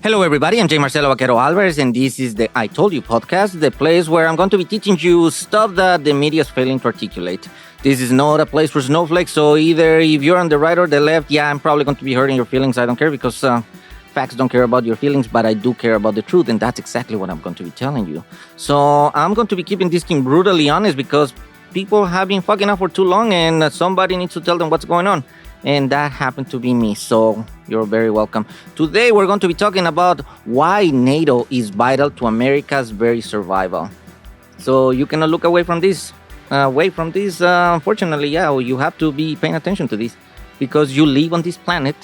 Hello, everybody. I'm J. Marcelo Vaquero Alvarez, and this is the I Told You podcast, the place where I'm going to be teaching you stuff that the media is failing to articulate. This is not a place for snowflakes, so either if you're on the right or the left, I'm probably going to be hurting your feelings. I don't care because facts don't care about your feelings, but I do care about the truth, and that's exactly what I'm going to be telling you. So I'm going to be keeping this thing brutally honest because people have been fucking up for too long, and somebody needs to tell them what's going on. And that happened to be me, so you're very welcome. Today, we're going to be talking about why NATO is vital to America's very survival. So you cannot look away from this. Unfortunately, you have to be paying attention to this because you live on this planet,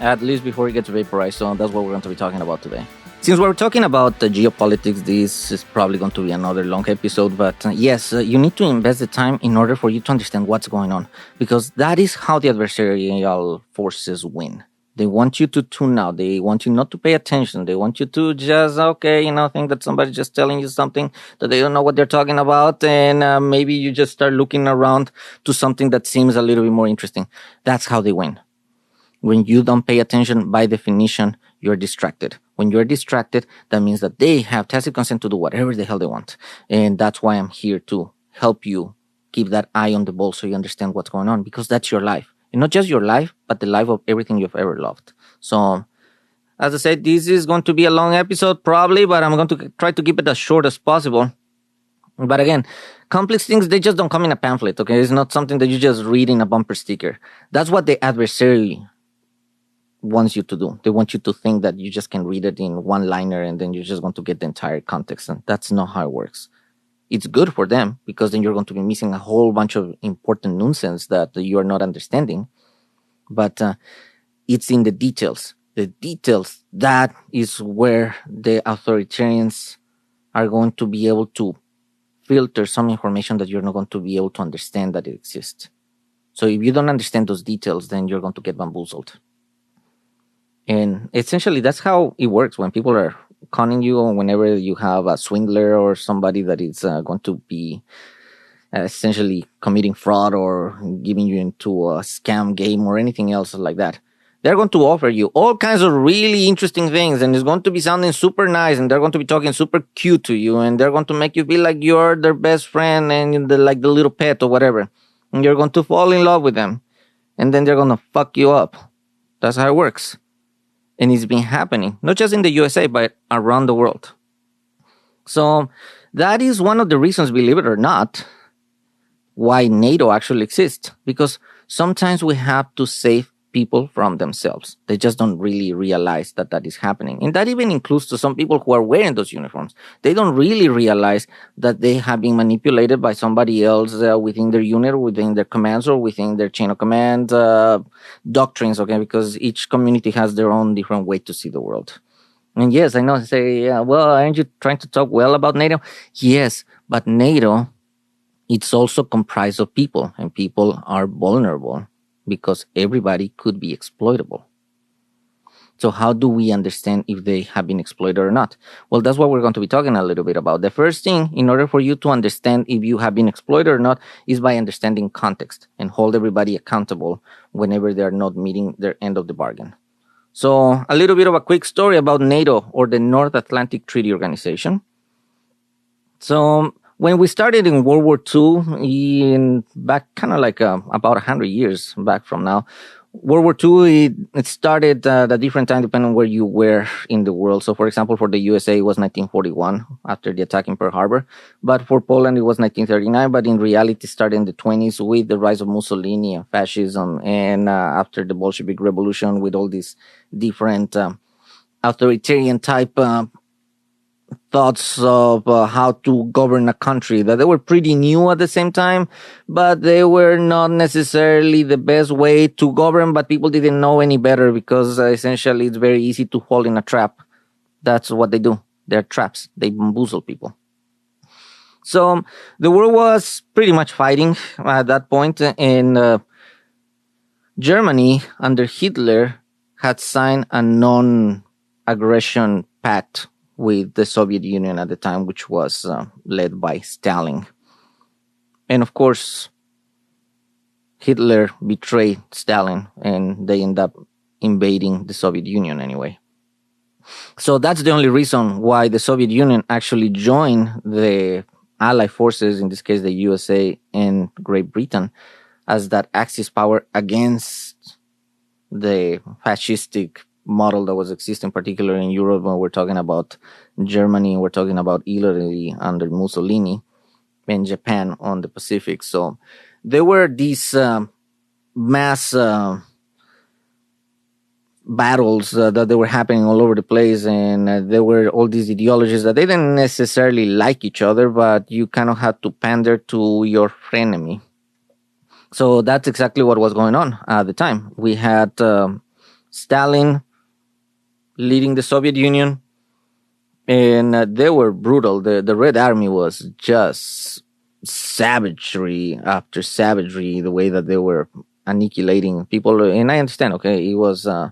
at least before it gets vaporized. So that's what we're going to be talking about today. Since we're talking about geopolitics, this is probably going to be another long episode, but yes, you need to invest the time in order for you to understand what's going on, because that is how the adversarial forces win. They want you to tune out. They want you not to pay attention. They want you to just, think that somebody's just telling you something that they don't know what they're talking about, and maybe you just start looking around to something that seems a little bit more interesting. That's how they win. When you don't pay attention, by definition, you're distracted. When you're distracted, that means that they have tacit consent to do whatever the hell they want. And that's why I'm here to help you keep that eye on the ball so you understand what's going on, because that's your life. And not just your life, but the life of everything you've ever loved. So, as I said, this is going to be a long episode probably, but I'm going to try to keep it as short as possible. But again, complex things, they just don't come in a pamphlet, okay? It's not something that you just read in a bumper sticker. That's what the adversary wants you to do. They want you to think that you just can read it in one-liner and then you're just going to get the entire context. And that's not how it works. It's good for them because then you're going to be missing a whole bunch of important nonsense that you are not understanding. But it's in the details. The details, that is where the authoritarians are going to be able to filter some information that you're not going to be able to understand that it exists. So if you don't understand those details, then you're going to get bamboozled. And essentially, that's how it works when people are conning you, or whenever you have a swindler or somebody that is going to be essentially committing fraud or giving you into a scam game or anything else like that. They're going to offer you all kinds of really interesting things, and it's going to be sounding super nice, and they're going to be talking super cute to you, and they're going to make you feel like you're their best friend and like the little pet or whatever. And you're going to fall in love with them, and then they're going to fuck you up. That's how it works. And it's been happening, not just in the USA, but around the world. So that is one of the reasons, believe it or not, why NATO actually exists. Because sometimes we have to save people from themselves. They just don't really realize that that is happening. And that even includes to some people who are wearing those uniforms. They don't really realize that they have been manipulated by somebody else within their unit, within their commands, or within their chain of command doctrines, okay? Because each community has their own different way to see the world. And yes, I know, say, aren't you trying to talk well about NATO? Yes, but NATO, it's also comprised of people, and people are vulnerable, because everybody could be exploitable. So how do we understand if they have been exploited or not? Well, that's what we're going to be talking a little bit about. The first thing, in order for you to understand if you have been exploited or not, is by understanding context and hold everybody accountable whenever they're not meeting their end of the bargain. So a little bit of a quick story about NATO, or the North Atlantic Treaty Organization. So when we started in World War II, back kind of like about 100 years back from now, World War II, it started at a different time depending on where you were in the world. So, for example, for the USA, it was 1941 after the attack in Pearl Harbor. But for Poland, it was 1939. But in reality, it started in the 20s with the rise of Mussolini and fascism. And after the Bolshevik Revolution, with all these different authoritarian type thoughts of how to govern a country, that they were pretty new at the same time, but they were not necessarily the best way to govern, but people didn't know any better because essentially it's very easy to fall in a trap. That's what they do. They're traps. They bamboozle people. So the world was pretty much fighting at that point, and Germany under Hitler had signed a non-aggression pact with the Soviet Union at the time, which was led by Stalin. And of course, Hitler betrayed Stalin, and they end up invading the Soviet Union anyway. So that's the only reason why the Soviet Union actually joined the Allied forces, in this case the USA and Great Britain, as that Axis power against the fascistic model that was existing, particularly in Europe. When we're talking about Germany, we're talking about Italy under Mussolini, and Japan on the Pacific. So there were these mass battles that they were happening all over the place, and there were all these ideologies that they didn't necessarily like each other, but you kind of had to pander to your frenemy. So that's exactly what was going on at the time. We had Stalin leading the Soviet Union, and they were brutal. The Red Army was just savagery after savagery, the way that they were annihilating people. And I understand, okay, it was a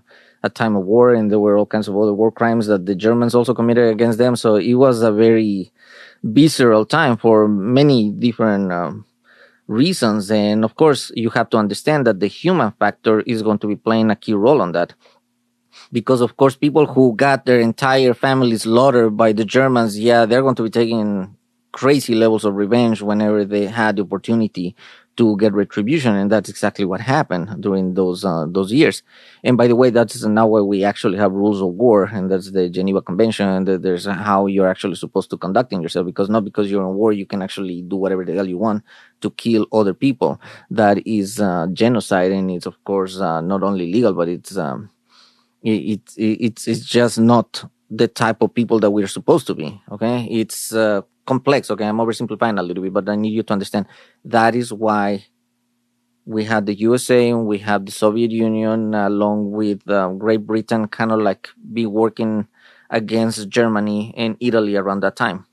time of war, and there were all kinds of other war crimes that the Germans also committed against them. So it was a very visceral time for many different reasons. And of course, you have to understand that the human factor is going to be playing a key role on that. Because, of course, people who got their entire family slaughtered by the Germans, yeah, they're going to be taking crazy levels of revenge whenever they had the opportunity to get retribution. And that's exactly what happened during those years. And by the way, that's now why we actually have rules of war, and that's the Geneva Convention, and there's how you're actually supposed to conduct yourself, because not because you're in war, you can actually do whatever the hell you want to kill other people. That is genocide, and it's, of course, not only legal, but it's just not the type of people that we're supposed to be. Okay, it's complex. Okay, I'm oversimplifying a little bit, but I need you to understand that is why we had the USA and we have the Soviet Union along with Great Britain kind of like be working against Germany and Italy around that time,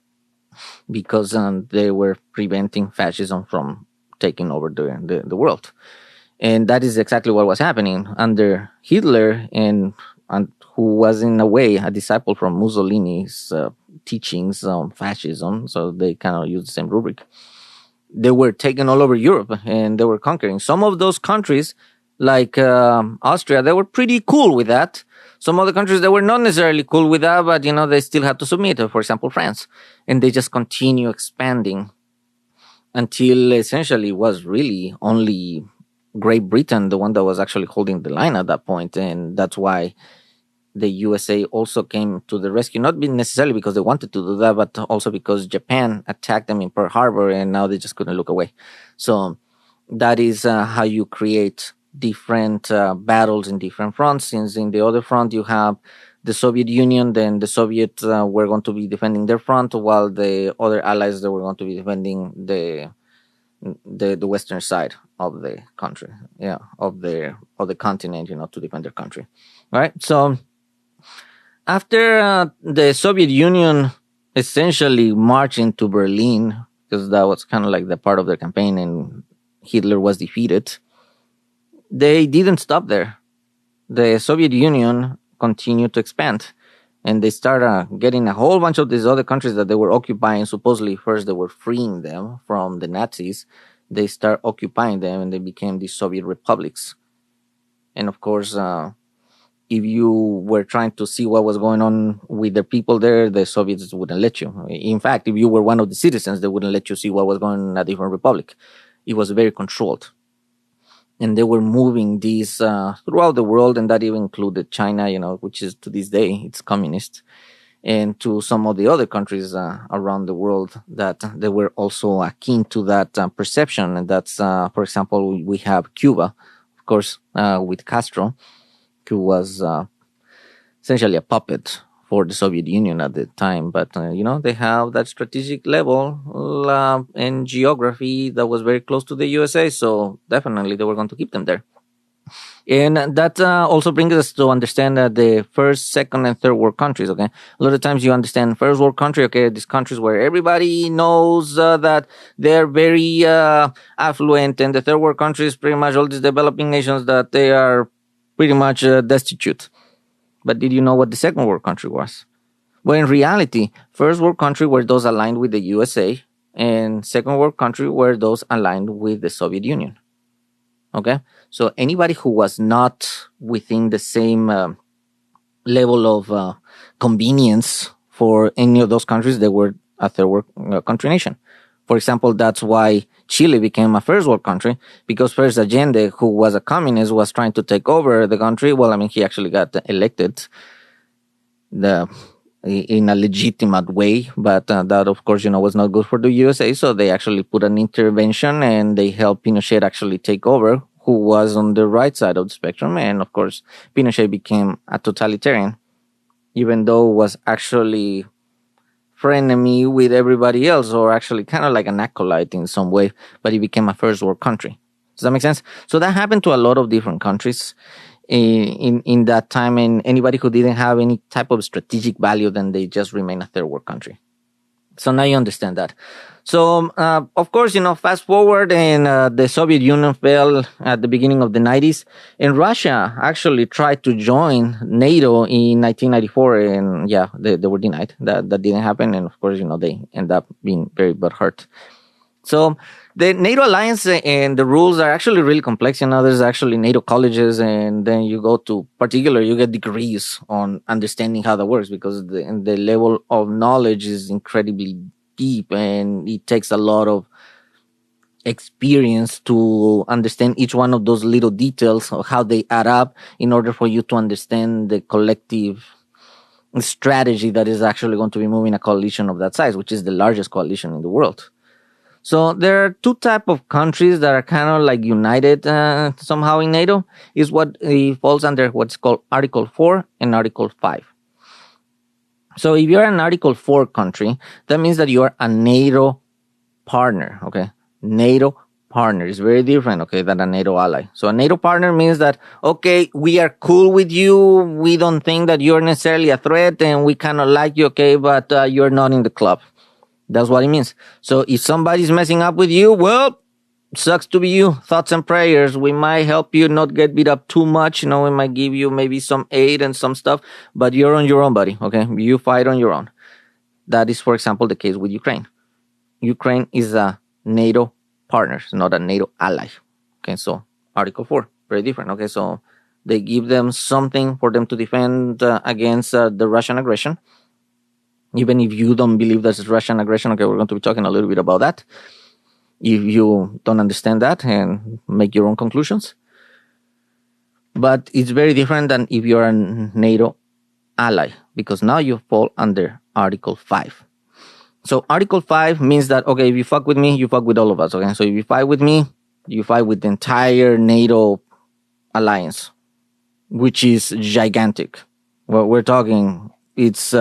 because they were preventing fascism from taking over the world. And that is exactly what was happening under Hitler, and who was in a way a disciple from Mussolini's teachings on fascism. So they kind of used the same rubric. They were taking all over Europe, and they were conquering. Some of those countries, like Austria, they were pretty cool with that. Some other countries, they were not necessarily cool with that, but, they still had to submit. For example, France. And they just continue expanding until essentially it was really only Great Britain, the one that was actually holding the line at that point. And that's why the USA also came to the rescue, not necessarily because they wanted to do that, but also because Japan attacked them in Pearl Harbor, and now they just couldn't look away. So that is how you create different battles in different fronts. Since in the other front you have the Soviet Union, then the Soviets were going to be defending their front, while the other allies, they were going to be defending the western side of the country, of the continent, to defend their country. All right. So after the Soviet Union essentially marching to Berlin, because that was kind of like the part of their campaign, and Hitler was defeated, they didn't stop there. The Soviet Union continued to expand, and they started getting a whole bunch of these other countries that they were occupying. Supposedly, first they were freeing them from the Nazis. They start occupying them, and they became the Soviet republics. And of course, if you were trying to see what was going on with the people there, the Soviets wouldn't let you. In fact, if you were one of the citizens, they wouldn't let you see what was going on in a different republic. It was very controlled. And they were moving these throughout the world, and that even included China, which is to this day, it's communist, and to some of the other countries around the world that they were also keen to that perception. And that's, for example, we have Cuba, of course, with Castro, who was essentially a puppet for the Soviet Union at the time. But, they have that strategic level and geography that was very close to the USA. So definitely they were going to keep them there. And that also brings us to understand that the first, second, and third world countries, okay? A lot of times you understand first world country, okay, these countries where everybody knows that they're very affluent, and the third world countries, pretty much all these developing nations, that they are pretty much destitute. But did you know what the second world country was? Well, in reality, first world country were those aligned with the USA, and second world country were those aligned with the Soviet Union. Okay? So anybody who was not within the same level of convenience for any of those countries. They were a third world country nation. For example, that's why Chile became a first world country, because first Allende, who was a communist, was trying to take over the country. Well, I mean, he actually got elected in a legitimate way, but that, of course, was not good for the USA. So they actually put an intervention and they helped Pinochet actually take over, who was on the right side of the spectrum. And of course, Pinochet became a totalitarian, even though was actually frenemy with everybody else, or actually kind of like an acolyte in some way, but he became a first world country. Does that make sense? So that happened to a lot of different countries in that time, and anybody who didn't have any type of strategic value, then they just remain a third world country. So now you understand that. So, of course, fast forward, and the Soviet Union fell at the beginning of the 90s, and Russia actually tried to join NATO in 1994, and yeah, they were denied. That didn't happen, and of course, they end up being very butthurt. So the NATO alliance and the rules are actually really complex. There's actually NATO colleges, and then you go to you get degrees on understanding how that works, because the level of knowledge is incredibly deep, and it takes a lot of experience to understand each one of those little details of how they add up in order for you to understand the collective strategy that is actually going to be moving a coalition of that size, which is the largest coalition in the world. So there are two types of countries that are kind of like united somehow in NATO. Is what falls under what's called Article 4 and Article 5. So if you're an Article 4 country, that means that you are a NATO partner, okay? NATO partner is very different, okay, than a NATO ally. So a NATO partner means that, okay, we are cool with you. We don't think that you're necessarily a threat, and we kind of like you, okay, but you're not in the club. That's what it means. So if somebody's messing up with you, well, sucks to be you. Thoughts and prayers. We might help you not get beat up too much. We might give you maybe some aid and some stuff, but you're on your own, buddy. Okay. You fight on your own. That is, for example, the case with Ukraine. Ukraine is a NATO partner, not a NATO ally. Okay. So Article 4, very different. Okay. So they give them something for them to defend against the Russian aggression. Even if you don't believe that's Russian aggression, okay, we're going to be talking a little bit about that. If you don't understand that, and make your own conclusions. But it's very different than if you're a NATO ally, because now you fall under Article 5. So Article 5 means that, okay, if you fuck with me, you fuck with all of us, okay? So if you fight with me, you fight with the entire NATO alliance, which is gigantic. Well, we're talking, it's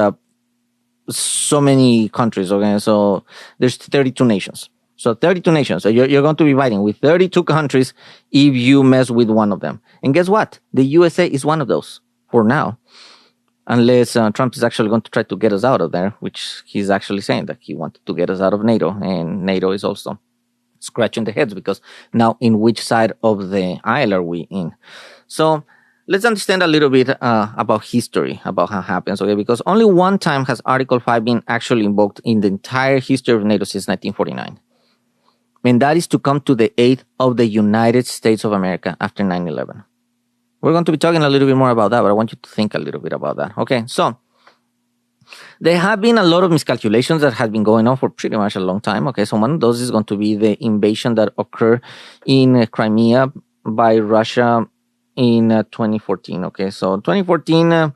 so many countries, okay? So there's 32 nations. So 32 nations. So you're going to be fighting with 32 countries if you mess with one of them. And guess what? The USA is one of those for now. Unless Trump is actually going to try to get us out of there, which he's actually saying that he wanted to get us out of NATO. And NATO is also scratching their heads, because now in which side of the aisle are we in? So let's understand a little bit about history, about how it happens, okay? Because only one time has Article 5 been actually invoked in the entire history of NATO since 1949. And that is to come to the aid of the United States of America after 9/11. We're going to be talking a little bit more about that, but I want you to think a little bit about that. Okay, so there have been a lot of miscalculations that have been going on for pretty much a long time. Okay, so one of those is going to be the invasion that occurred in Crimea by Russia in 2014. Okay, so 2014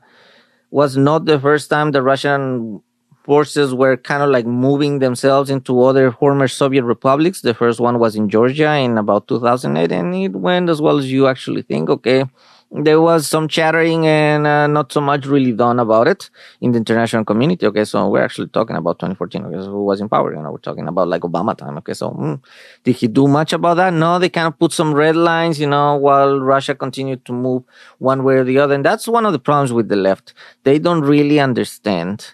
was not the first time the Russian forces were kind of like moving themselves into other former Soviet republics. The first one was in Georgia in about 2008, and it went as well as you actually think. Okay, there was some chattering and not so much really done about it in the international community. Okay, so we're actually talking about 2014. Okay, so who was in power? We're talking about like Obama time. Okay, so did he do much about that? No, they kind of put some red lines, while Russia continued to move one way or the other. And that's one of the problems with the left. They don't really understand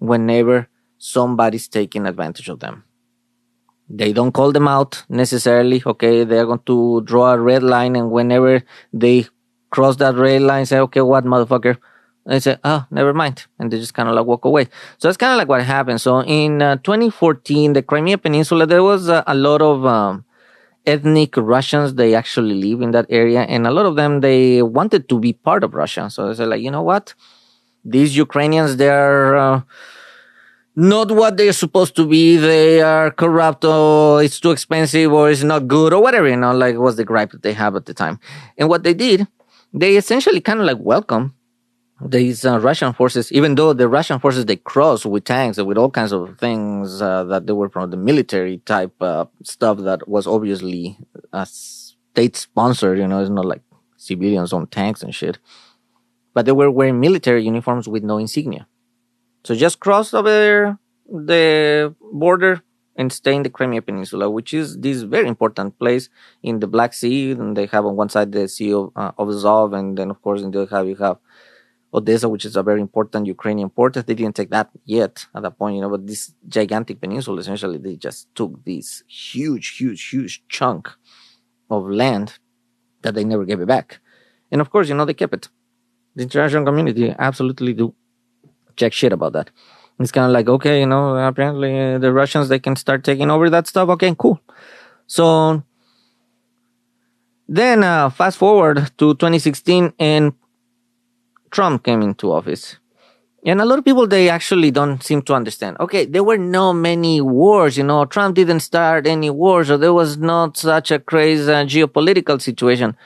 whenever somebody's taking advantage of them. They don't call them out necessarily, okay? They're going to draw a red line, and whenever they cross that red line, say, okay, what, motherfucker? They say, oh, never mind. And they just kind of like walk away. So that's kind of like what happened. So in 2014, the Crimea Peninsula, there was a lot of ethnic Russians. They actually live in that area. And a lot of them, they wanted to be part of Russia. So they said, like, you know what? These Ukrainians, they're not what they're supposed to be. They are corrupt, or it's too expensive, or it's not good, or whatever, like what's the gripe that they have at the time. And what they did, they essentially kind of like welcome these Russian forces, even though the Russian forces, they crossed with tanks and with all kinds of things that they were from the military type stuff that was obviously state sponsored, it's not like civilians on tanks and shit. But they were wearing military uniforms with no insignia. So just cross over the border and stay in the Crimea Peninsula, which is this very important place in the Black Sea. And they have on one side the Sea of Azov, and then of course in the other half you have Odessa, which is a very important Ukrainian port. They didn't take that yet at that point, but this gigantic peninsula, essentially, they just took this huge chunk of land that they never gave it back. And of course, they kept it. The international community absolutely do jack shit about that. It's kind of like, okay, apparently the Russians, they can start taking over that stuff. Okay, cool. So then fast forward to 2016 and Trump came into office. And a lot of people, they actually don't seem to understand. Okay, there were no many wars, Trump didn't start any wars, or there was not such a crazy geopolitical situation.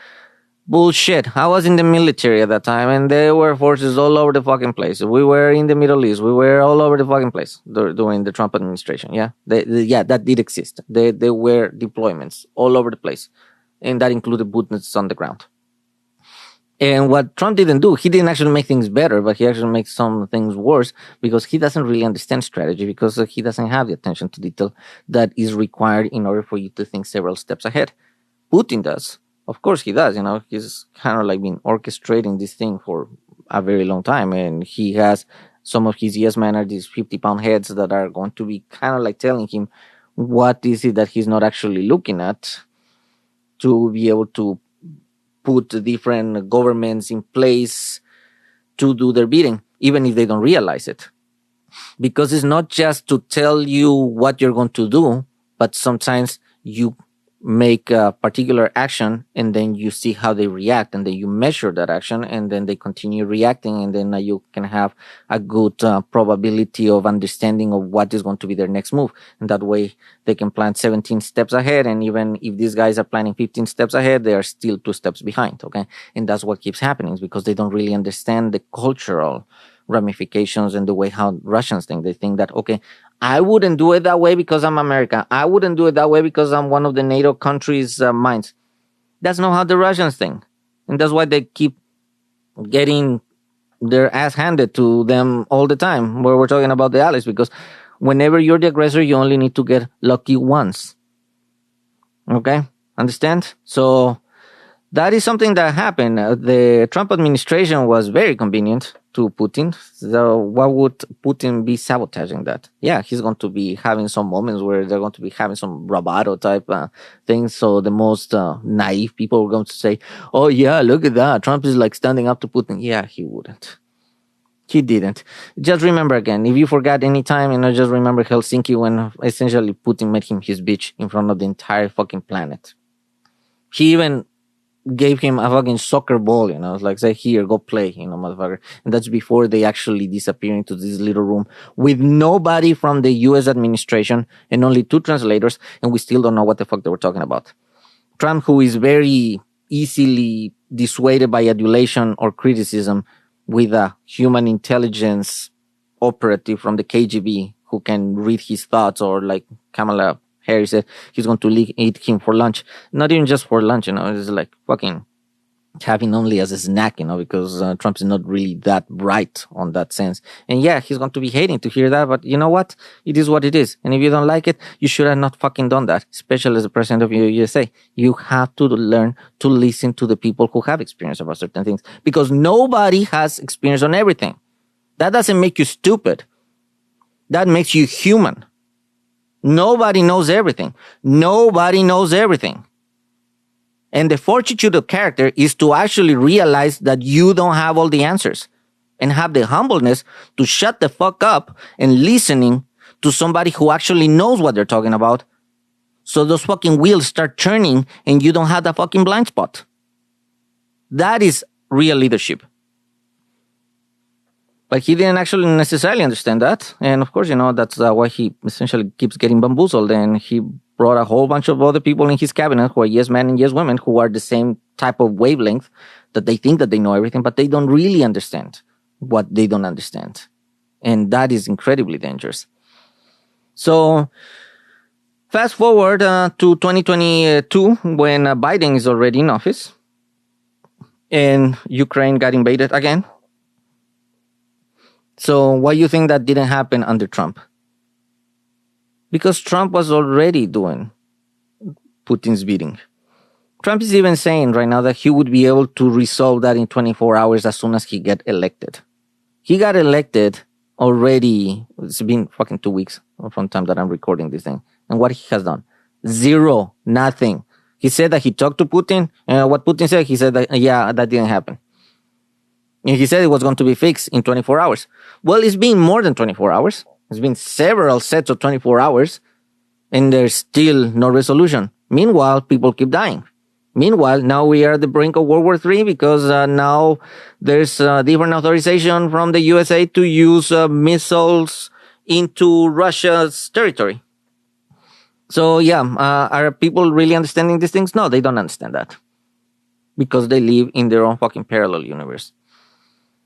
Bullshit. I was in the military at that time, and there were forces all over the fucking place. We were in the Middle East. We were all over the fucking place during the Trump administration. Yeah, that did exist. There were deployments all over the place, and that included boots on the ground. And what Trump didn't do, he didn't actually make things better, but he actually makes some things worse because he doesn't really understand strategy, because he doesn't have the attention to detail that is required in order for you to think several steps ahead. Putin does. Of course he does. He's kind of like been orchestrating this thing for a very long time. And he has some of his yes men are these 50-pound heads that are going to be kind of like telling him what is it that he's not actually looking at to be able to put different governments in place to do their bidding, even if they don't realize it. Because it's not just to tell you what you're going to do, but sometimes you make a particular action and then you see how they react, and then you measure that action, and then they continue reacting, and then you can have a good probability of understanding of what is going to be their next move. And that way they can plan 17 steps ahead, and even if these guys are planning 15 steps ahead, they are still 2 steps behind. Okay, and that's what keeps happening, because they don't really understand the cultural ramifications and the way how Russians think. They think that, okay, I wouldn't do it that way because I'm American. I wouldn't do it that way because I'm one of the NATO countries' minds. That's not how the Russians think. And that's why they keep getting their ass handed to them all the time, where we're talking about the allies, because whenever you're the aggressor, you only need to get lucky once. Okay? Understand? So that is something that happened. The Trump administration was very convenient to Putin. So why would Putin be sabotaging that? Yeah, he's going to be having some moments where they're going to be having some bravado type things. So the most naive people are going to say, oh yeah, look at that. Trump is like standing up to Putin. Yeah, he wouldn't. He didn't. Just remember again, if you forgot any time, just remember Helsinki, when essentially Putin made him his bitch in front of the entire fucking planet. He even gave him a fucking soccer ball, it's like, say, here, go play, motherfucker. And that's before they actually disappear into this little room with nobody from the US administration and only 2 translators, and we still don't know what the fuck they were talking about. Trump, who is very easily dissuaded by adulation or criticism, with a human intelligence operative from the KGB who can read his thoughts, or like Kamala Harris said, he's going to eat him for lunch. Not even just for lunch, it's like fucking having only as a snack, because Trump is not really that bright on that sense. And yeah, he's going to be hating to hear that, but you know what? It is what it is. And if you don't like it, you should have not fucking done that, especially as the president of the USA. You have to learn to listen to the people who have experience about certain things, because nobody has experience on everything. That doesn't make you stupid. That makes you human. Nobody knows everything. Nobody knows everything. And the fortitude of character is to actually realize that you don't have all the answers, and have the humbleness to shut the fuck up and listening to somebody who actually knows what they're talking about. So those fucking wheels start turning and you don't have that fucking blind spot. That is real leadership. But he didn't actually necessarily understand that. And of course, that's why he essentially keeps getting bamboozled. And he brought a whole bunch of other people in his cabinet who are yes men and yes women who are the same type of wavelength, that they think that they know everything, but they don't really understand what they don't understand. And that is incredibly dangerous. So fast forward to 2022, when Biden is already in office and Ukraine got invaded again. So why do you think that didn't happen under Trump? Because Trump was already doing Putin's bidding. Trump is even saying right now that he would be able to resolve that in 24 hours as soon as he get elected. He got elected already. It's been fucking 2 weeks from the time that I'm recording this thing. And what he has done? Zero. Nothing. He said that he talked to Putin. And what Putin said, he said that, yeah, that didn't happen. And he said it was going to be fixed in 24 hours. Well, it's been more than 24 hours. It's been several sets of 24 hours. And there's still no resolution. Meanwhile, people keep dying. Meanwhile, now we are at the brink of World War III because now there's different authorization from the USA to use missiles into Russia's territory. So yeah, are people really understanding these things? No, they don't understand that because they live in their own fucking parallel universe.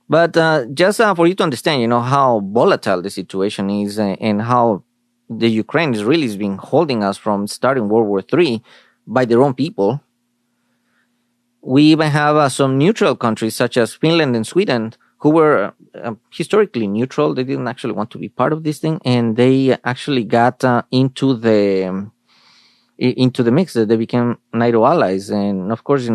But just for you to understand, how volatile the situation is and how the Ukraine is really been holding us from starting World War III by their own people. We even have some neutral countries such as Finland and Sweden who were historically neutral. They didn't actually want to be part of this thing, and they actually got into the mix. They became NATO allies. And of course,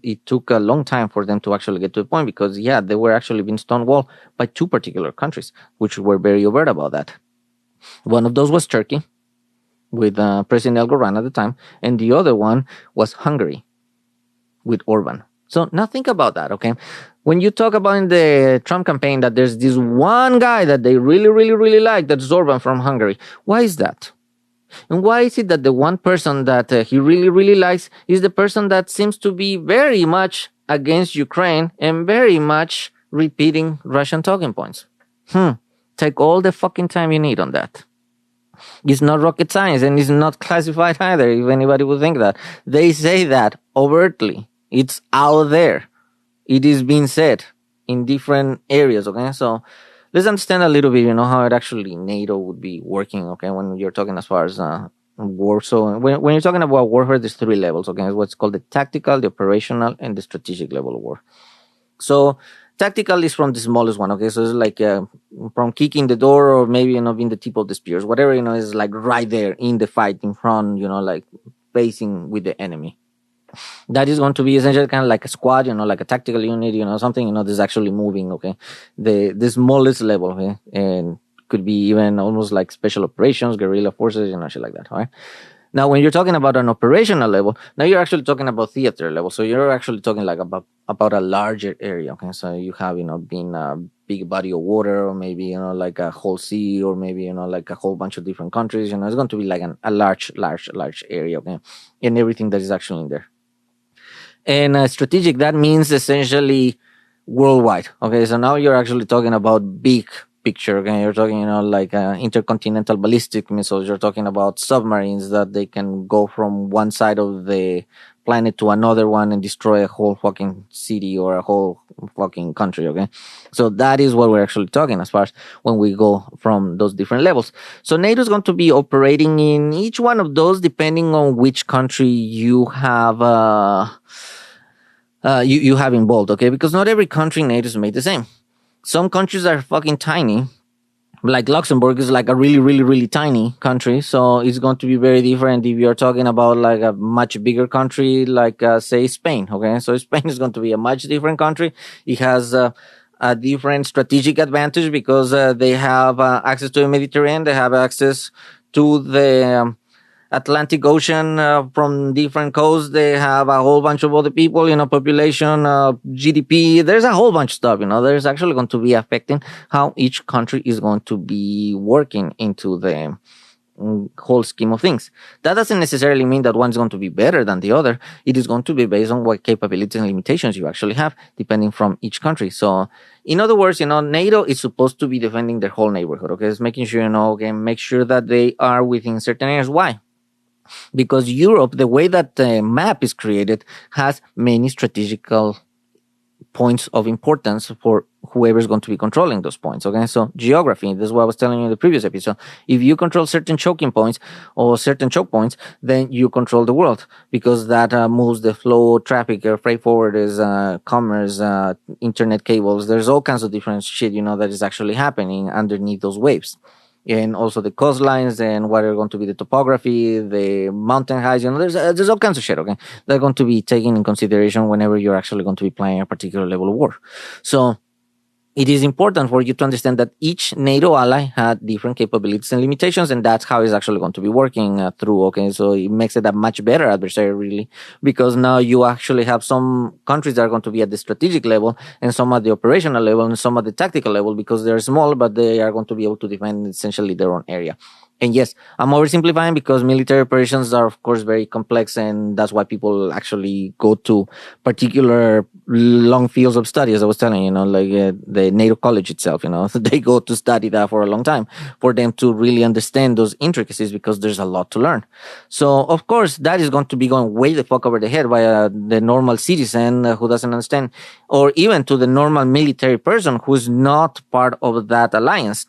it took a long time for them to actually get to the point because, yeah, they were actually being stonewalled by two particular countries, which were very overt about that. One of those was Turkey with President Erdogan at the time, and the other one was Hungary with Orban. So now think about that, okay? When you talk about in the Trump campaign that there's this one guy that they really, really, really like, that's Orban from Hungary. Why is that? And why is it that the one person that he really, really likes is the person that seems to be very much against Ukraine and very much repeating Russian talking points? Take all the fucking time you need on that. It's not rocket science and it's not classified either, if anybody would think that. They say that overtly. It's out there. It is being said in different areas, okay? So let's understand a little bit, how it actually NATO would be working, okay, when you're talking as far as war. So when you're talking about warfare, there's three levels, okay? It's what's called the tactical, the operational, and the strategic level of war. So tactical is from the smallest one, okay? So it's like from kicking the door or maybe, being the tip of the spears, whatever, is like right there in the fight in front, like facing with the enemy. That is going to be essentially kind of like a squad, like a tactical unit, something, that's actually moving, okay? The smallest level, okay? And could be even almost like special operations, guerrilla forces, shit like that, all right? Now, when you're talking about an operational level, now you're actually talking about theater level. So you're actually talking like about a larger area, okay? So you have, being a big body of water or maybe, like a whole sea or maybe, like a whole bunch of different countries, it's going to be like a large area, okay? And everything that is actually in there. And strategic, that means essentially worldwide. Okay, so now you're actually talking about big picture. Okay, you're talking, like intercontinental ballistic missiles. You're talking about submarines that they can go from one side of the planet to another one and destroy a whole fucking city or a whole fucking country. Okay, so that is what we're actually talking as far as when we go from those different levels. So NATO is going to be operating in each one of those depending on which country you have. You have involved, okay? Because not every country in NATO is made the same. Some countries are fucking tiny. Like Luxembourg is like a really, really, really tiny country. So it's going to be very different if you're talking about like a much bigger country, like say Spain, okay? So Spain is going to be a much different country. It has a different strategic advantage because they have access to the Mediterranean. They have access to the Atlantic Ocean from different coasts. They have a whole bunch of other people, population, GDP. There's a whole bunch of stuff, There's actually going to be affecting how each country is going to be working into the whole scheme of things. That doesn't necessarily mean that one is going to be better than the other. It is going to be based on what capabilities and limitations you actually have, depending from each country. So, in other words, NATO is supposed to be defending their whole neighborhood. Okay, it's making sure make sure that they are within certain areas. Why? Because Europe, the way that the map is created, has many strategical points of importance for whoever is going to be controlling those points. Okay, so geography, this is what I was telling you in the previous episode. If you control certain choking points or certain choke points, then you control the world, because that moves the flow, traffic, freight forwarders, commerce, internet cables. There's all kinds of different shit, that is actually happening underneath those waves. And also the coastlines and what are going to be the topography, the mountain heights. There's all kinds of shit. Okay, they're going to be taken in consideration whenever you're actually going to be playing a particular level of war. So it is important for you to understand that each NATO ally had different capabilities and limitations, and that's how it's actually going to be working through. Okay, so it makes it a much better adversary, really, because now you actually have some countries that are going to be at the strategic level, and some at the operational level, and some at the tactical level, because they're small, but they are going to be able to defend essentially their own area. And yes, I'm oversimplifying because military operations are, of course, very complex, and that's why people actually go to particular long fields of study, as I was telling you, like the NATO college itself, they go to study that for a long time for them to really understand those intricacies, because there's a lot to learn. So, of course, that is going to be going way the fuck over the head by the normal citizen who doesn't understand, or even to the normal military person who's not part of that alliance.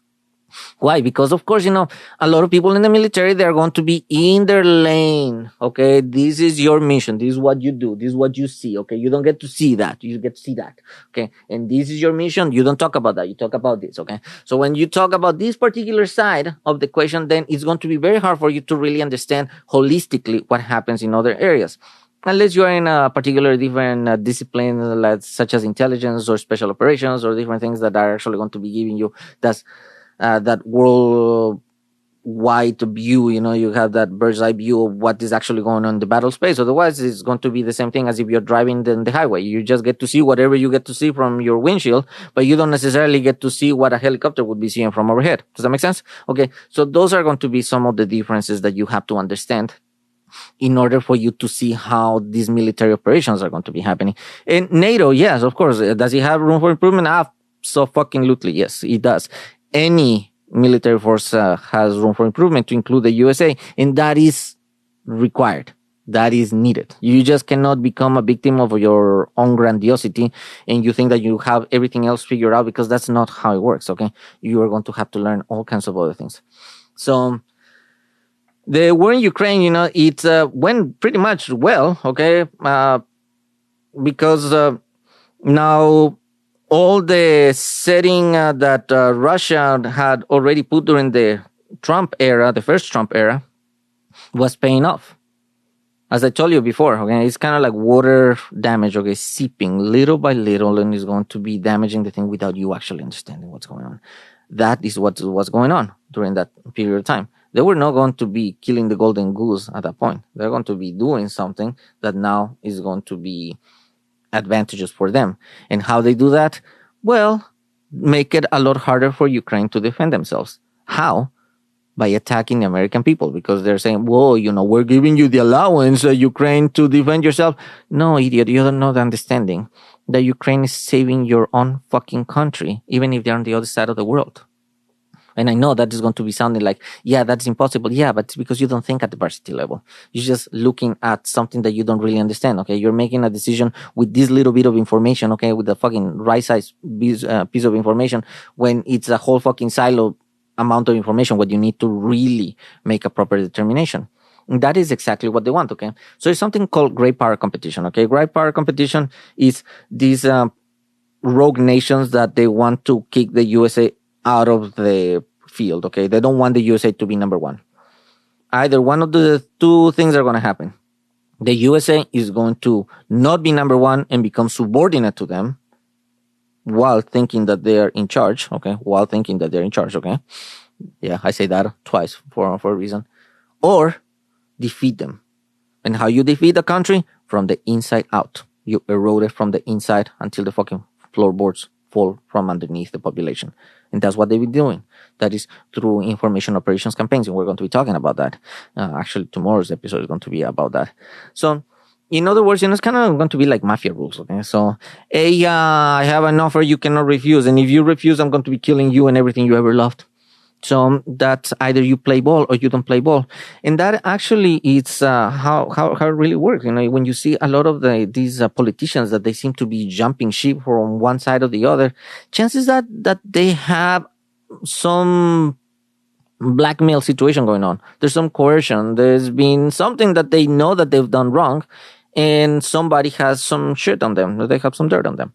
Why? Because, of course, a lot of people in the military, they're going to be in their lane. Okay, this is your mission. This is what you do. This is what you see. Okay, you don't get to see that. You get to see that. Okay, and this is your mission. You don't talk about that. You talk about this. Okay, so when you talk about this particular side of the question, then it's going to be very hard for you to really understand holistically what happens in other areas. Unless you are in a particular different discipline, such as intelligence or special operations or different things that are actually going to be giving you that worldwide view, you have that bird's eye view of what is actually going on in the battle space. Otherwise, it's going to be the same thing as if you're driving the highway. You just get to see whatever you get to see from your windshield, but you don't necessarily get to see what a helicopter would be seeing from overhead. Does that make sense? Okay, so those are going to be some of the differences that you have to understand in order for you to see how these military operations are going to be happening. And NATO, yes, of course, does it have room for improvement? So fucking absolutely, yes, it does. Any military force has room for improvement, to include the USA, and that is required. That is needed. You just cannot become a victim of your own grandiosity and you think that you have everything else figured out, because that's not how it works, okay? You are going to have to learn all kinds of other things. So the war in Ukraine, it went pretty much well, okay? Because now all the setting that Russia had already put during the Trump era, the first Trump era, was paying off. As I told you before, okay, it's kind of like water damage, okay, seeping little by little, and it's going to be damaging the thing without you actually understanding what's going on. That is what was going on during that period of time. They were not going to be killing the golden goose at that point. They're going to be doing something that now is going to be advantageous for them. And how they do that? Well, make it a lot harder for Ukraine to defend themselves. How? By attacking the American people, because they're saying, whoa, we're giving you the allowance, Ukraine, to defend yourself. No, idiot, you don't know the understanding that Ukraine is saving your own fucking country, even if they're on the other side of the world. And I know that is going to be sounding like, yeah, that's impossible. Yeah, but it's because you don't think at the varsity level. You're just looking at something that you don't really understand, okay? You're making a decision with this little bit of information, okay? With the fucking right size piece of information, when it's a whole fucking silo amount of information, what you need to really make a proper determination. And that is exactly what they want, okay? So it's something called great power competition, okay? Great power competition is these rogue nations that they want to kick the USA out of the field, okay? They don't want the USA to be number one. Either one of the two things are going to happen. The USA is going to not be number one and become subordinate to them while thinking that they are in charge, okay? While thinking that they're in charge, okay? Yeah, I say that twice for a reason. Or defeat them. And how you defeat a country? From the inside out. You erode it from the inside until the fucking floorboards fall from underneath the population. And that's what they've been doing. That is through information operations campaigns. And we're going to be talking about that. Actually, tomorrow's episode is going to be about that. So, in other words, it's kind of going to be like mafia rules. Okay. So, hey, I have an offer you cannot refuse. And if you refuse, I'm going to be killing you and everything you ever loved. So that's either you play ball or you don't play ball. And that actually is how it really works. When you see a lot of these politicians that they seem to be jumping ship from one side or the other, chances that they have some blackmail situation going on. There's some coercion. There's been something that they know that they've done wrong, and somebody has some shit on them. They have some dirt on them.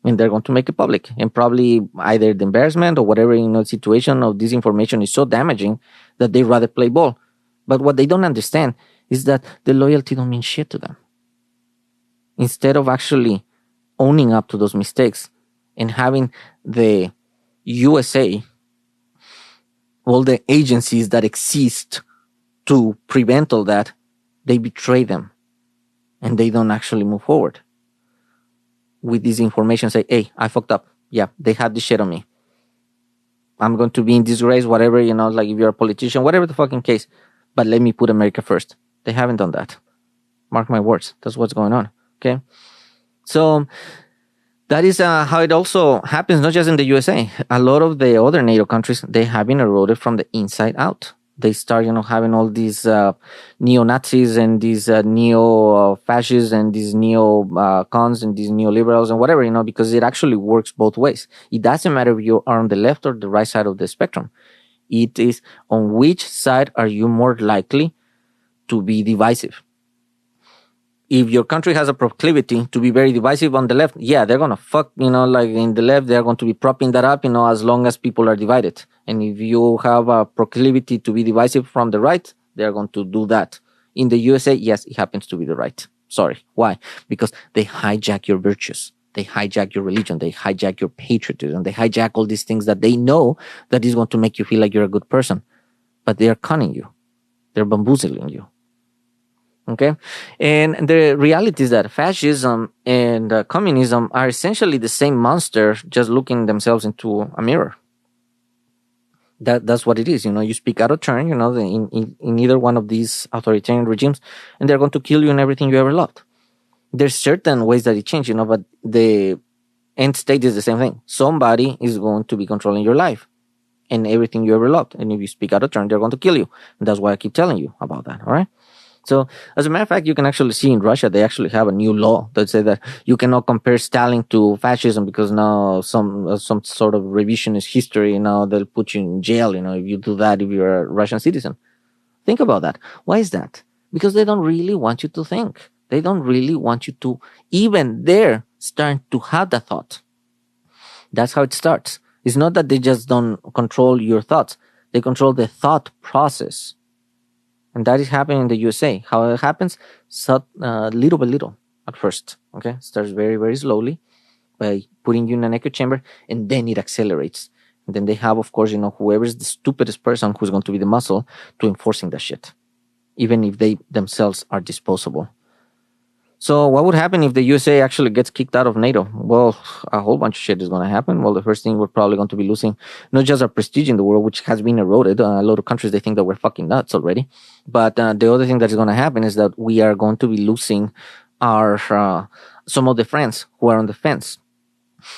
And they're going to make it public. And probably either the embarrassment or whatever, situation of this information is so damaging that they rather play ball. But what they don't understand is that the loyalty don't mean shit to them. Instead of actually owning up to those mistakes and having the USA, all the agencies that exist to prevent all that, they betray them. And they don't actually move forward with this information, say, hey, I fucked up. Yeah, they had this shit on me. I'm going to be in disgrace, whatever, like if you're a politician, whatever the fucking case. But let me put America first. They haven't done that. Mark my words. That's what's going on. Okay. So that is how it also happens, not just in the USA. A lot of the other NATO countries, they have been eroded from the inside out. They start, having all these neo-Nazis and these neo-fascists and these neo-cons and these neoliberals and whatever, because it actually works both ways. It doesn't matter if you are on the left or the right side of the spectrum. It is on which side are you more likely to be divisive. If your country has a proclivity to be very divisive on the left, yeah, they're going to fuck, like in the left, they're going to be propping that up, as long as people are divided. And if you have a proclivity to be divisive from the right, they're going to do that. In the USA, yes, it happens to be the right. Sorry. Why? Because they hijack your virtues. They hijack your religion. They hijack your patriotism. They hijack all these things that they know that is going to make you feel like you're a good person. But they are conning you. They're bamboozling you. Okay? And the reality is that fascism and communism are essentially the same monster, just looking themselves into a mirror. That's what it is. You speak out of turn, in either one of these authoritarian regimes, and they're going to kill you and everything you ever loved. There's certain ways that it changes, but the end state is the same thing. Somebody is going to be controlling your life and everything you ever loved. And if you speak out of turn, they're going to kill you. And that's why I keep telling you about that. All right. So, as a matter of fact, you can actually see in Russia, they actually have a new law that says that you cannot compare Stalin to fascism because now some sort of revisionist history, they'll put you in jail, if you do that, if you're a Russian citizen. Think about that. Why is that? Because they don't really want you to think. They don't really want you to even dare start to have that thought. That's how it starts. It's not that they just don't control your thoughts. They control the thought process. And that is happening in the USA. How it happens? So, little by little at first. Okay? Starts very, very slowly by putting you in an echo chamber, and then it accelerates. And then they have, of course, whoever's the stupidest person who's going to be the muscle to enforcing that shit. Even if they themselves are disposable. So what would happen if the USA actually gets kicked out of NATO? Well, a whole bunch of shit is going to happen. Well, the first thing, we're probably going to be losing not just our prestige in the world, which has been eroded. A lot of countries, they think that we're fucking nuts already. But the other thing that is going to happen is that we are going to be losing our some of the friends who are on the fence.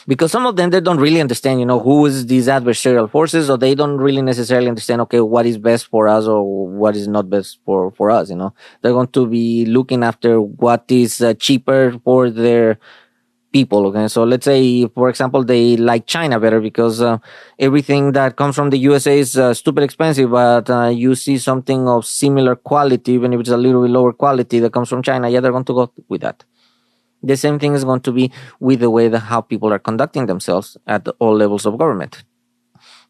Because some of them, they don't really understand, who is these adversarial forces, or they don't really necessarily understand, okay, what is best for us or what is not best for us, They're going to be looking after what is cheaper for their people, okay? So let's say, for example, they like China better because everything that comes from the USA is stupid expensive, but you see something of similar quality, even if it's a little bit lower quality that comes from China, yeah, they're going to go with that. The same thing is going to be with the way that how people are conducting themselves at all levels of government.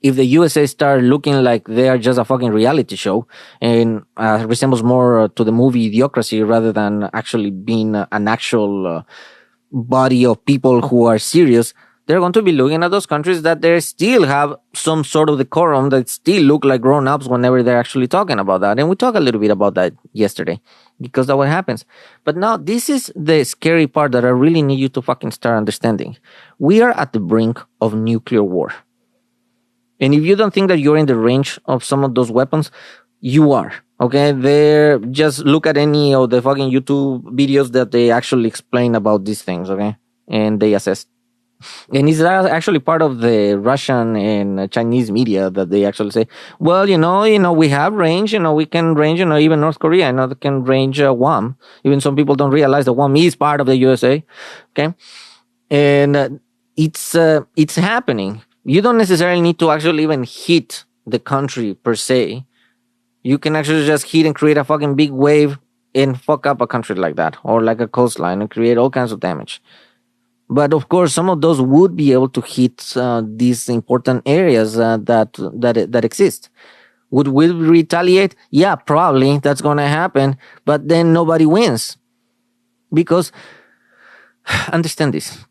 If the USA start looking like they are just a fucking reality show and resembles more to the movie Idiocracy rather than actually being an actual body of people who are serious, they're going to be looking at those countries that they still have some sort of decorum, that still look like grown-ups whenever they're actually talking about that. And we talked a little bit about that yesterday, because that's what happens. But now this is the scary part that I really need you to fucking start understanding. We are at the brink of nuclear war. And if you don't think that you're in the range of some of those weapons, you are. Okay, just look at any of the fucking YouTube videos that they actually explain about these things, okay? And they assess. And it's actually part of the Russian and Chinese media that they actually say, well, we have range, we can range, even North Korea, they can range Guam. Even some people don't realize that Guam is part of the USA, okay? And it's happening. You don't necessarily need to actually even hit the country per se. You can actually just hit and create a fucking big wave and fuck up a country like that, or like a coastline, and create all kinds of damage. But of course, some of those would be able to hit these important areas that exist. Would we retaliate? Yeah, probably that's going to happen. But then nobody wins. Because, understand this.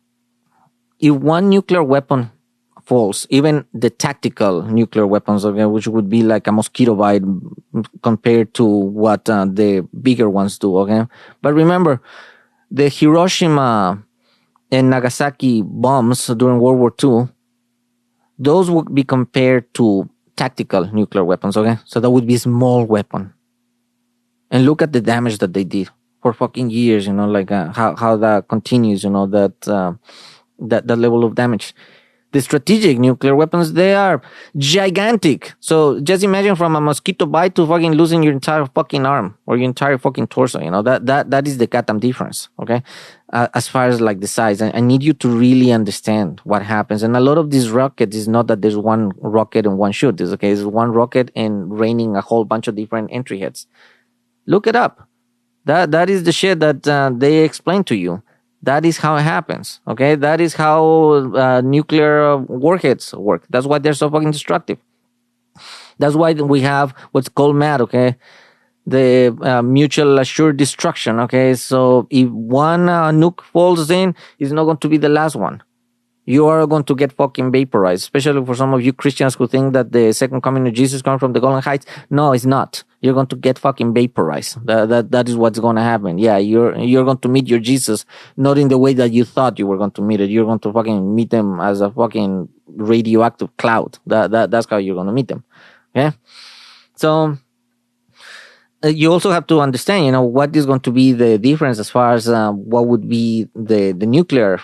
If one nuclear weapon falls, even the tactical nuclear weapons, okay, which would be like a mosquito bite compared to what the bigger ones do, okay? But remember, the Hiroshima and Nagasaki bombs during World War II, those would be compared to tactical nuclear weapons, okay? So that would be a small weapon. And look at the damage that they did for fucking years, how that continues, that level of damage. The strategic nuclear weapons, they are gigantic. So just imagine from a mosquito bite to fucking losing your entire fucking arm or your entire fucking torso. That is the goddamn difference. Okay, as far as like the size, I need you to really understand what happens. And a lot of these rockets is not that there's one rocket and one shoot. It's one rocket and raining a whole bunch of different entry heads. Look it up. That is the shit that they explain to you. That is how it happens, okay? That is how nuclear warheads work. That's why they're so fucking destructive. That's why we have what's called MAD, okay? The mutual assured destruction, okay? So if one nuke falls in, it's not going to be the last one. You are going to get fucking vaporized, especially for some of you Christians who think that the second coming of Jesus comes from the Golden Heights. No, it's not. You're going to get fucking vaporized. That is what's going to happen. Yeah, you're going to meet your Jesus, not in the way that you thought you were going to meet it. You're going to fucking meet them as a fucking radioactive cloud. That's how you're going to meet them. Okay? So you also have to understand, what is going to be the difference as far as what would be the nuclear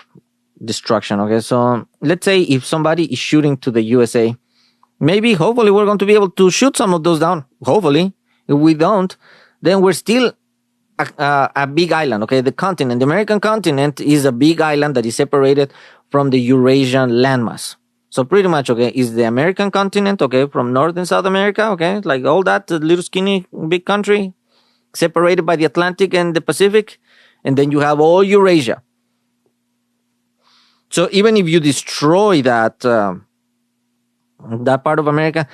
destruction. Okay, so let's say if somebody is shooting to the USA, hopefully we're going to be able to shoot some of those down. Hopefully. If we don't, then we're still a big island. Okay, the American continent is a big island that is separated from the Eurasian landmass. So pretty much, okay, is the American continent, okay, from North and South America, okay, like all that little skinny big country separated by the Atlantic and the Pacific, and then you have all Eurasia. So even if you destroy that part of America,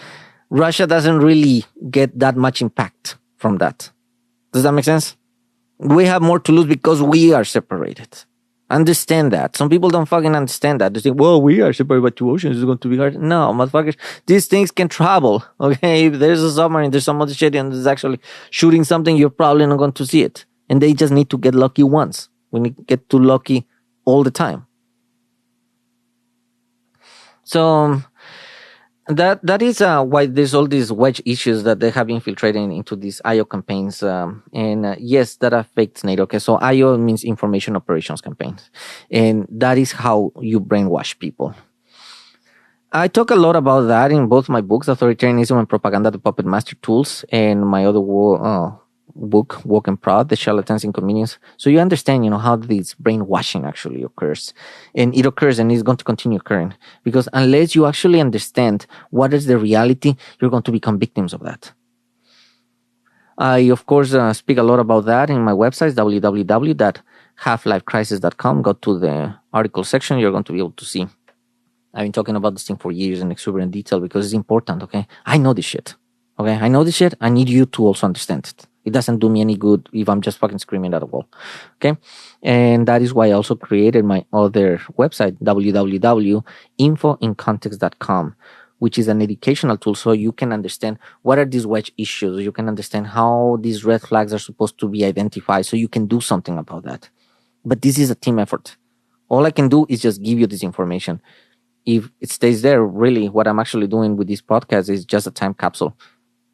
Russia doesn't really get that much impact from that. Does that make sense? We have more to lose because we are separated. Understand that. Some people don't fucking understand that. They think, well, we are separated by two oceans. It's going to be hard. No, motherfuckers. These things can travel. Okay? If there's a submarine, there's some other shit and there's actually shooting something, you're probably not going to see it. And they just need to get lucky once. We need to get too lucky all the time. So that is why there's all these wedge issues that they have infiltrated into these IO campaigns. Yes, that affects NATO. Okay, so IO means Information Operations Campaigns. And that is how you brainwash people. I talk a lot about that in both my books, Authoritarianism and Propaganda, the Puppet Master Tools, and my other book, Woke and Proud, The Charlatan's Inconvenience. So you understand, how this brainwashing actually occurs. And it occurs and it's going to continue occurring. Because unless you actually understand what is the reality, you're going to become victims of that. I, of course, speak a lot about that in my website, www.halflifecrisis.com. Go to the article section. You're going to be able to see. I've been talking about this thing for years in exuberant detail because it's important, okay? I know this shit. Okay, I know this shit. I need you to also understand it. It doesn't do me any good if I'm just fucking screaming at a wall. Okay. And that is why I also created my other website, www.infoincontext.com, which is an educational tool so you can understand what are these wedge issues. You can understand how these red flags are supposed to be identified so you can do something about that. But this is a team effort. All I can do is just give you this information. If it stays there, really, what I'm actually doing with this podcast is just a time capsule.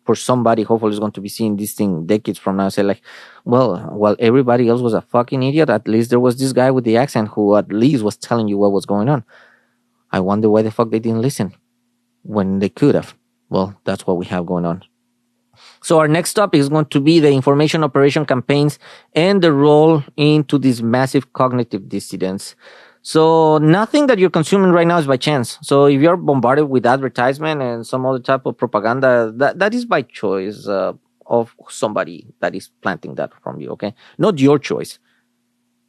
For somebody, hopefully, is going to be seeing this thing decades from now and say, like, well, while everybody else was a fucking idiot, at least there was this guy with the accent who at least was telling you what was going on. I wonder why the fuck they didn't listen when they could have. Well, that's what we have going on. So our next topic is going to be the information operation campaigns and the role into these massive cognitive dissidents. So nothing that you're consuming right now is by chance. So if you're bombarded with advertisement and some other type of propaganda, that is by choice of somebody that is planting that from you, okay? Not your choice.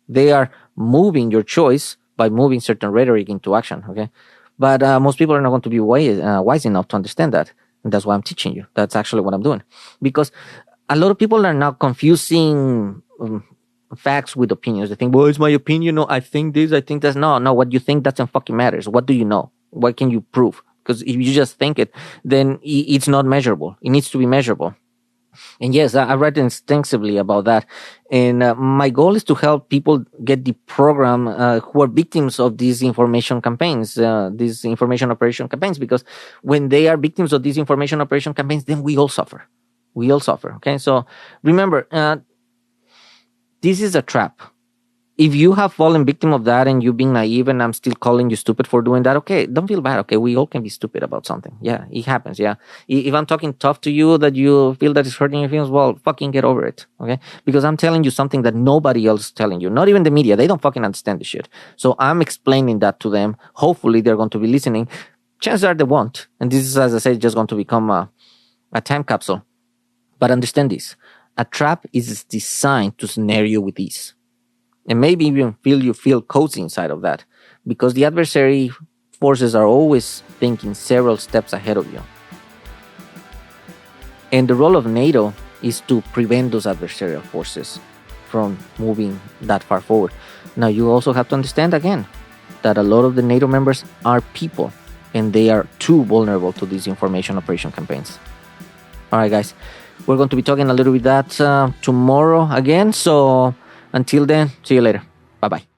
They are moving your choice by moving certain rhetoric into action, okay? But most people are not going to be wise enough to understand that. And that's why I'm teaching you. That's actually what I'm doing. Because a lot of people are now confusing facts with opinions. They think, well, it's my opinion. No, I think this, I think that's. No, what you think doesn't fucking matters. What do you know? What can you prove? Because if you just think it, then it's not measurable. It needs to be measurable. And yes, I read extensively about that. And my goal is to help people get the program who are victims of these information campaigns, these information operation campaigns, because when they are victims of these information operation campaigns, then we all suffer. We all suffer. Okay. So remember, this is a trap. If you have fallen victim of that and you being naive and I'm still calling you stupid for doing that, okay, don't feel bad. Okay, we all can be stupid about something. Yeah, it happens. Yeah. If I'm talking tough to you that you feel that it's hurting your feelings, well, fucking get over it. Okay. Because I'm telling you something that nobody else is telling you. Not even the media. They don't fucking understand the shit. So I'm explaining that to them. Hopefully they're going to be listening. Chances are they won't. And this is, as I said, just going to become a time capsule. But understand this. A trap is designed to snare you with ease. And maybe even you feel cozy inside of that, because the adversary forces are always thinking several steps ahead of you. And the role of NATO is to prevent those adversarial forces from moving that far forward. Now, you also have to understand again that a lot of the NATO members are people, and they are too vulnerable to these information operation campaigns. All right, guys, we're going to be talking a little bit that tomorrow again. So until then, see you later. Bye-bye.